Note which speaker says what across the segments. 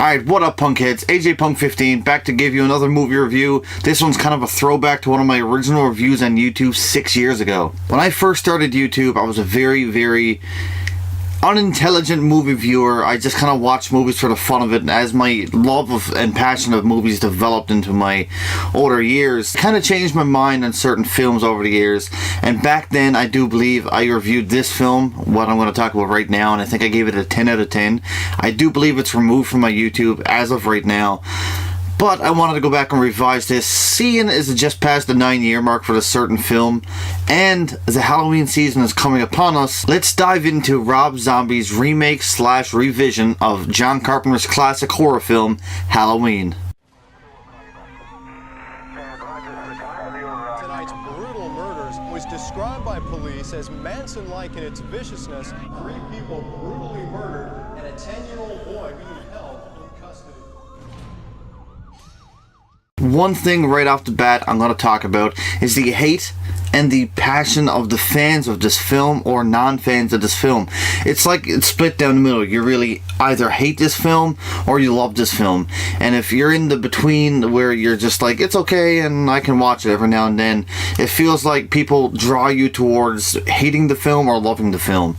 Speaker 1: Alright, what up, punkheads? AJPunk 15 back to give you another movie review. This one's kind of a throwback to one of my original reviews on YouTube 6 years ago. When I first started YouTube, I was a very unintelligent movie viewer. I just kind of watched movies for the fun of it, and as my love of and passion of movies developed into my older years, kind of changed my mind on certain films over the years. And back then, I do believe I reviewed this film, what I'm going to talk about right now, and I think I gave it a 10 out of 10. I do believe it's removed from my YouTube as of right now, but I wanted to go back and revise this, seeing as it just passed the 9-year mark for the certain film, and the Halloween season is coming upon us. Let's dive into Rob Zombie's remake / revision of John Carpenter's classic horror film, Halloween.
Speaker 2: Tonight's brutal murders was described by police as Manson-like in its viciousness. 3 people brutally murdered and a 10-year-old boy being held in custody.
Speaker 1: One thing right off the bat I'm going to talk about is the hate and the passion of the fans of this film or non-fans of this film. It's like it's split down the middle. You really either hate this film or you love this film. And if you're in the between where you're just like, it's okay and I can watch it every now and then, it feels like people draw you towards hating the film or loving the film.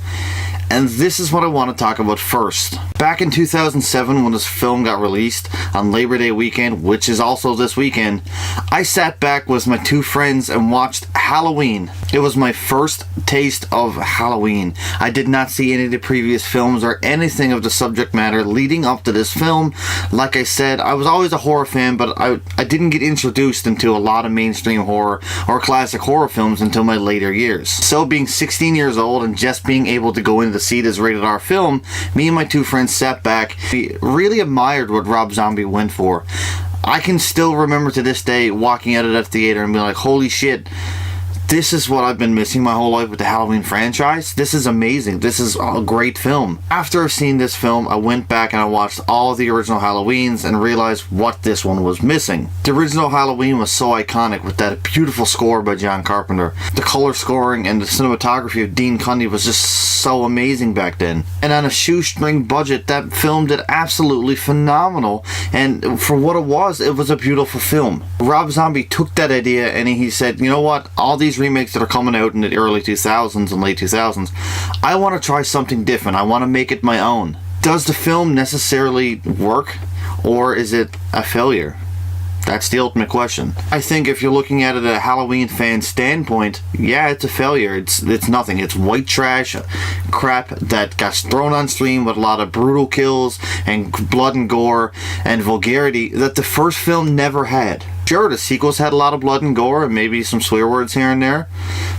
Speaker 1: And this is what I want to talk about first. Back in 2007, when this film got released on Labor Day weekend, which is also this weekend, I sat back with my 2 friends and watched Halloween. It was my first taste of Halloween. I did not see any of the previous films or anything of the subject matter leading up to this film. Like I said, I was always a horror fan, but I didn't get introduced into a lot of mainstream horror or classic horror films until my later years. So being 16 years old and just being able to go into see this rated R film, me and my 2 friends sat back. We really admired what Rob Zombie went for. I can still remember to this day walking out of that theater and being like, holy shit, this is what I've been missing my whole life with the Halloween franchise. This is amazing. This is a great film. After I've seen this film, I went back and I watched all of the original Halloweens and realized what this one was missing. The original Halloween was so iconic with that beautiful score by John Carpenter. The color scoring and the cinematography of Dean Cundy was just so amazing back then. And on a shoestring budget, that film did absolutely phenomenal. And for what it was a beautiful film. Rob Zombie took that idea and he said, you know what, all these remakes that are coming out in the early 2000s and late 2000s, I want to try something different. I want to make it my own. Does the film necessarily work, or is it a failure? That's the ultimate question. I think if you're looking at it at a Halloween fan standpoint, yeah, it's a failure. It's nothing. It's white trash crap that got thrown on stream with a lot of brutal kills and blood and gore and vulgarity that the first film never had. Sure, the sequels had a lot of blood and gore and maybe some swear words here and there,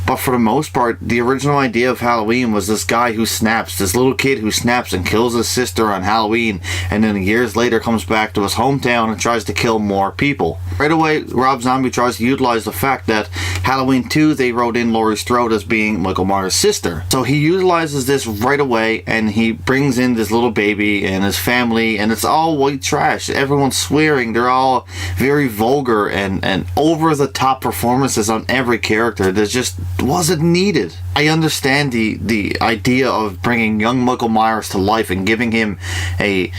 Speaker 1: but for the most part, the original idea of Halloween was this guy who snaps, this little kid who snaps and kills his sister on Halloween, and then years later comes back to his hometown and tries to kill more people. Right away, Rob Zombie tries to utilize the fact that Halloween 2, they wrote in Laurie Strode as being Michael Myers' sister. So he utilizes this right away, and he brings in this little baby and his family, and it's all white trash. Everyone's swearing. They're all very vulgar and over-the-top performances on every character that just wasn't needed. I understand the idea of bringing young Michael Myers to life and giving him a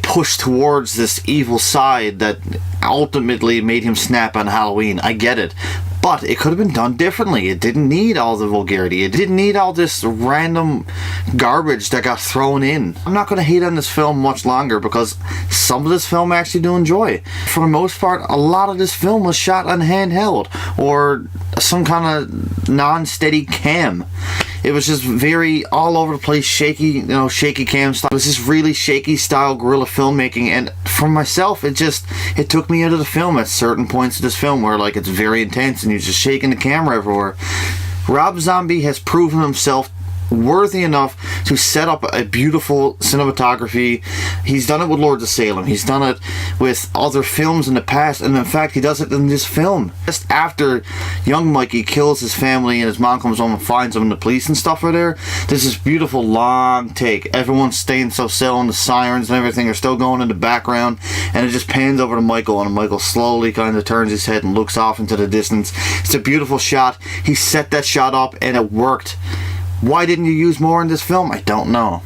Speaker 1: push towards this evil side that ultimately made him snap on Halloween. I get it. But it could have been done differently. It didn't need all the vulgarity. It didn't need all this random garbage that got thrown in. I'm not going to hate on this film much longer because some of this film I actually do enjoy. For the most part, a lot of this film was shot on handheld or some kind of non-steady cam. It was just very all over the place, shaky, shaky cam style. It was just really shaky style guerrilla filmmaking, and for myself, it took me out of the film at certain points of this film where like it's very intense and you're just shaking the camera everywhere. Rob Zombie has proven himself worthy enough to set up a beautiful cinematography. He's done it with Lords of Salem. He's done it with other films in the past, and in fact he does it in this film. Just after young Mikey kills his family and his mom comes home and finds him and the police and stuff are there, there's this beautiful long take. Everyone's staying so still and the sirens and everything are still going in the background, and it just pans over to Michael, and Michael slowly kind of turns his head and looks off into the distance. It's a beautiful shot. He set that shot up and it worked. Why didn't you use more in this film? I don't know.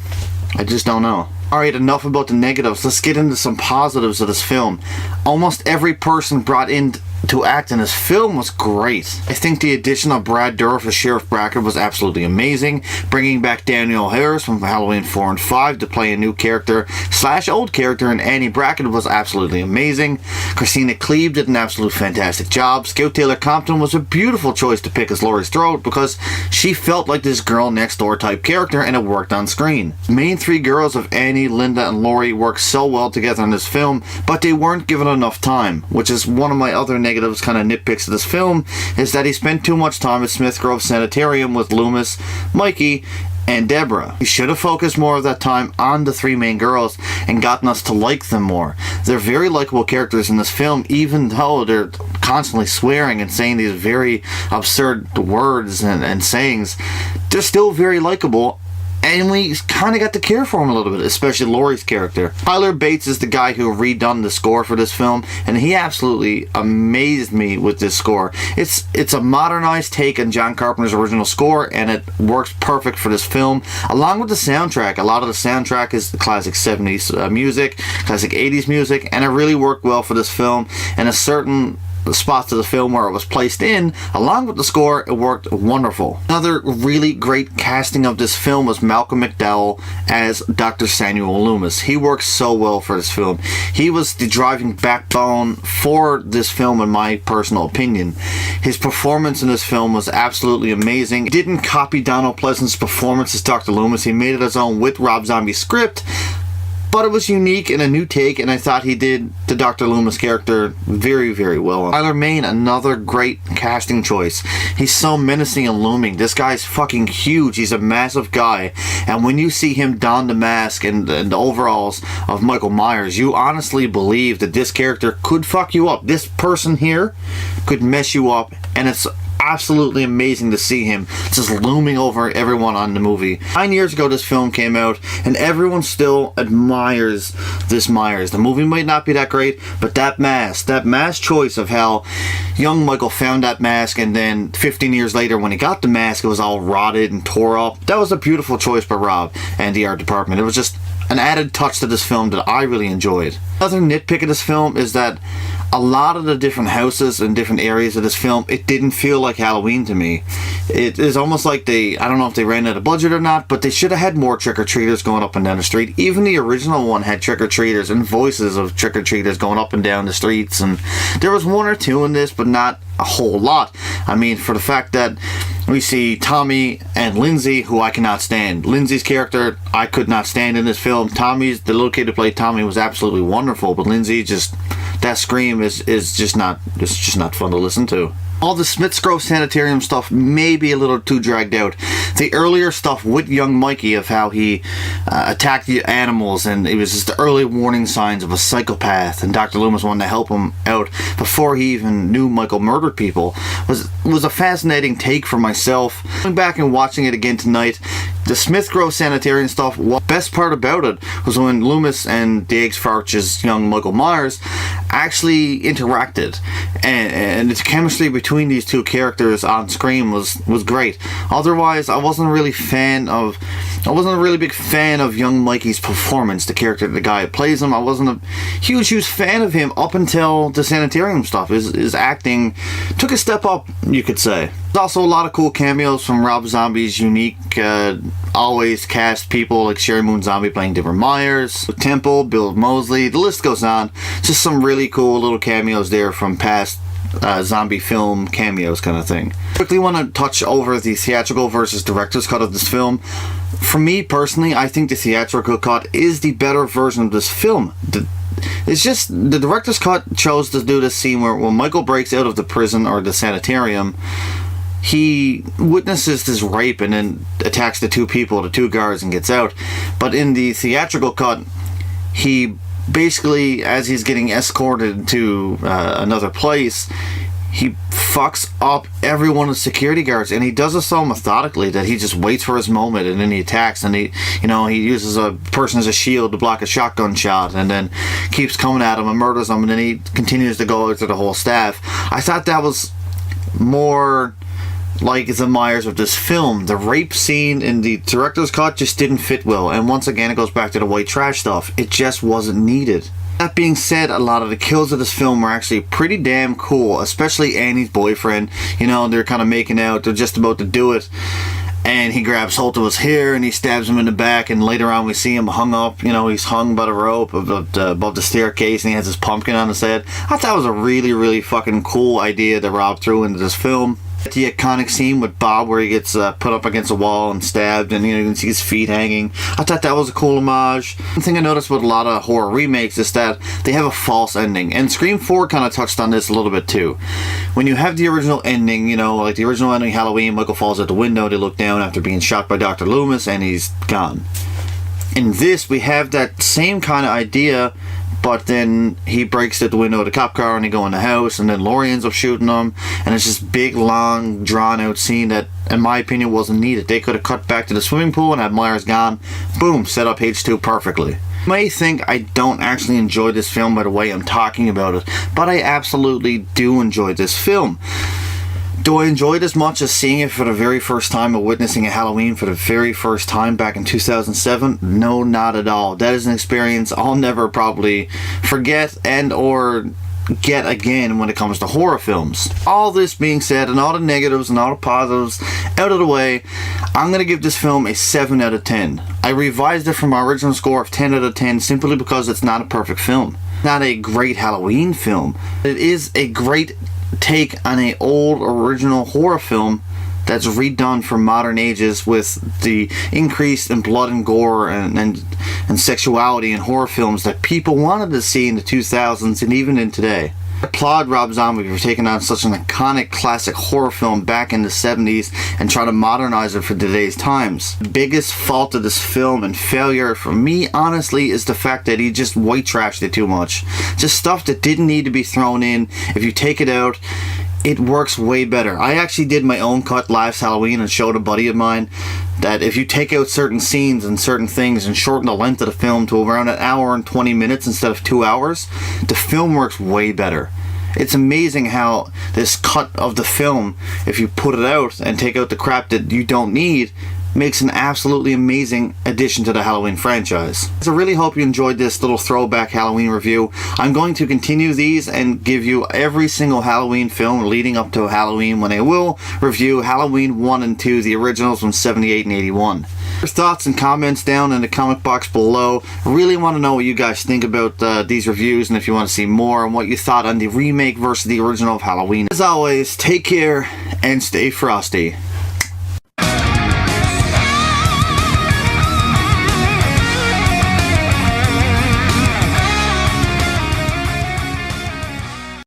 Speaker 1: I just don't know. Alright, enough about the negatives. Let's get into some positives of this film. Almost every person brought in to act in this film was great. I think the addition of Brad Dourif as Sheriff Brackett was absolutely amazing. Bringing back Danielle Harris from Halloween 4 and 5 to play a new character / old character in Annie Brackett was absolutely amazing. Christina Cleave did an absolute fantastic job. Scout Taylor Compton was a beautiful choice to pick as Laurie Strode because she felt like this girl next door type character and it worked on screen. The main three girls of Annie, Linda, and Laurie worked so well together in this film, but they weren't given enough time, which is one of my other negatives, kind of nitpicks of this film, is that he spent too much time at Smith Grove Sanitarium with Loomis, Mikey, and Deborah. He should have focused more of that time on the three main girls and gotten us to like them more. They're very likable characters in this film, even though they're constantly swearing and saying these very absurd words and sayings. They're still very likable, and we kind of got to care for him a little bit, especially Laurie's character. Tyler Bates is the guy who redone the score for this film, and he absolutely amazed me with this score. It's a modernized take on John Carpenter's original score, and it works perfect for this film, along with the soundtrack. A lot of the soundtrack is the classic 70s music, classic 80s music, and it really worked well for this film, and a certain spots of the film where it was placed in, along with the score, it worked wonderful. Another really great casting of this film was Malcolm McDowell as Dr. Samuel Loomis. He worked so well for this film. He was the driving backbone for this film in my personal opinion. His performance in this film was absolutely amazing. He didn't copy Donald Pleasance's performance as Dr. Loomis. He made it his own with Rob Zombie's script, but it was unique and a new take, and I thought he did the Dr. Loomis character very, very well. Tyler Mane, another great casting choice. He's so menacing and looming. This guy's fucking huge. He's a massive guy, and when you see him don the mask and the overalls of Michael Myers, you honestly believe that this character could fuck you up. This person here could mess you up, and it's absolutely amazing to see him just looming over everyone on the movie. 9 years ago this film came out, and everyone still admires this Myers. The movie might not be that great, but that mask choice of how young Michael found that mask, and then 15 years later when he got the mask it was all rotted and tore up. That was a beautiful choice by Rob and the art department. It was just an added touch to this film that I really enjoyed. Another nitpick of this film is that a lot of the different houses and different areas of this film, it didn't feel like Halloween to me. It is almost like I don't know if they ran out of budget or not, but they should have had more trick-or-treaters going up and down the street. Even the original one had trick-or-treaters and voices of trick-or-treaters going up and down the streets, and there was one or two in this, but not a whole lot. I mean, for the fact that we see Tommy and Lindsay, who I cannot stand. Lindsay's character, I could not stand in this film. The little kid who played Tommy was absolutely wonderful, but Lindsay just, that scream is just not fun to listen to. All the Smiths Grove Sanitarium stuff may be a little too dragged out. The earlier stuff with young Mikey of how he attacked the animals, and it was just the early warning signs of a psychopath, and Dr. Loomis wanted to help him out before he even knew Michael murdered people, was a fascinating take for myself. Going back and watching it again tonight, the Smith Grove Sanitarium stuff, the best part about it was when Loomis and Diggs Farch's young Michael Myers actually interacted, and the chemistry between these two characters on screen was great. Otherwise, I wasn't a really big fan of young Mikey's performance, the character, the guy that plays him. I wasn't a huge fan of him up until the Sanitarium stuff. His acting took a step up, you could say. There's also a lot of cool cameos from Rob Zombie's unique, always cast people, like Sherry Moon Zombie playing Deborah Myers, Temple, Bill Moseley, the list goes on. Just some really cool little cameos there from past zombie film cameos kind of thing. Quickly want to touch over the theatrical versus director's cut of this film. For me personally, I think the theatrical cut is the better version of this film. It's just the director's cut chose to do this scene where when Michael breaks out of the prison or the sanitarium, he witnesses this rape and then attacks the two guards, and gets out. But in the theatrical cut, he basically, as he's getting escorted to another place, he fucks up every one of the security guards, and he does it so methodically that he just waits for his moment, and then he attacks, and he uses a person as a shield to block a shotgun shot, and then keeps coming at him and murders him, and then he continues to go after the whole staff. I thought that was more like the Myers of this film. The rape scene in the director's cut just didn't fit well, and once again it goes back to the white trash stuff. It just wasn't needed. That being said, a lot of the kills of this film were actually pretty damn cool, especially Annie's boyfriend. You know, they're kind of making out, they're just about to do it, and he grabs hold of his hair and he stabs him in the back, and later on we see him hung up, you know, he's hung by the rope above the staircase, and he has his pumpkin on his head. I thought it was a really, really fucking cool idea that Rob threw into this film. The iconic scene with Bob where he gets put up against a wall and stabbed, and you know, you can see his feet hanging. I thought that was a cool homage. One thing I noticed with a lot of horror remakes is that they have a false ending, and Scream 4 kind of touched on this a little bit too. When you have the original ending, you know, like the original ending Halloween, Michael falls out the window, they look down after being shot by Dr. Loomis, and he's gone. In this, we have that same kind of idea, but then he breaks out the window of the cop car and they go in the house, and then Laurie ends up shooting him, and it's this big, long, drawn-out scene that, in my opinion, wasn't needed. They could have cut back to the swimming pool and had Myers gone. Boom, set up H2 perfectly. You may think I don't actually enjoy this film by the way I'm talking about it, but I absolutely do enjoy this film. Do I enjoy it as much as seeing it for the very first time or witnessing a Halloween for the very first time back in 2007? No, not at all. That is an experience I'll never probably forget and or get again when it comes to horror films. All this being said, and all the negatives and all the positives out of the way, I'm going to give this film a 7 out of 10. I revised it from my original score of 10 out of 10 simply because it's not a perfect film. Not a great Halloween film. It is a great take on an old original horror film that's redone for modern ages with the increase in blood and gore and sexuality in horror films that people wanted to see in the 2000s and even in today. I applaud Rob Zombie for taking on such an iconic classic horror film back in the 70s and try to modernize it for today's times. The biggest fault of this film and failure for me, honestly, is the fact that he just white trashed it too much. Just stuff that didn't need to be thrown in. If you take it out, it works way better. I actually did my own cut last Halloween and showed a buddy of mine that if you take out certain scenes and certain things and shorten the length of the film to around an hour and 20 minutes instead of 2 hours, the film works way better. It's amazing how this cut of the film, if you put it out and take out the crap that you don't need, makes an absolutely amazing addition to the Halloween franchise. So I really hope you enjoyed this little throwback Halloween review. I'm going to continue these and give you every single Halloween film leading up to Halloween when I will review Halloween 1 and 2, the originals from 78 and 81. Your thoughts and comments down in the comment box below. I really want to know what you guys think about these reviews, and if you want to see more and what you thought on the remake versus the original of Halloween. As always, take care and stay frosty.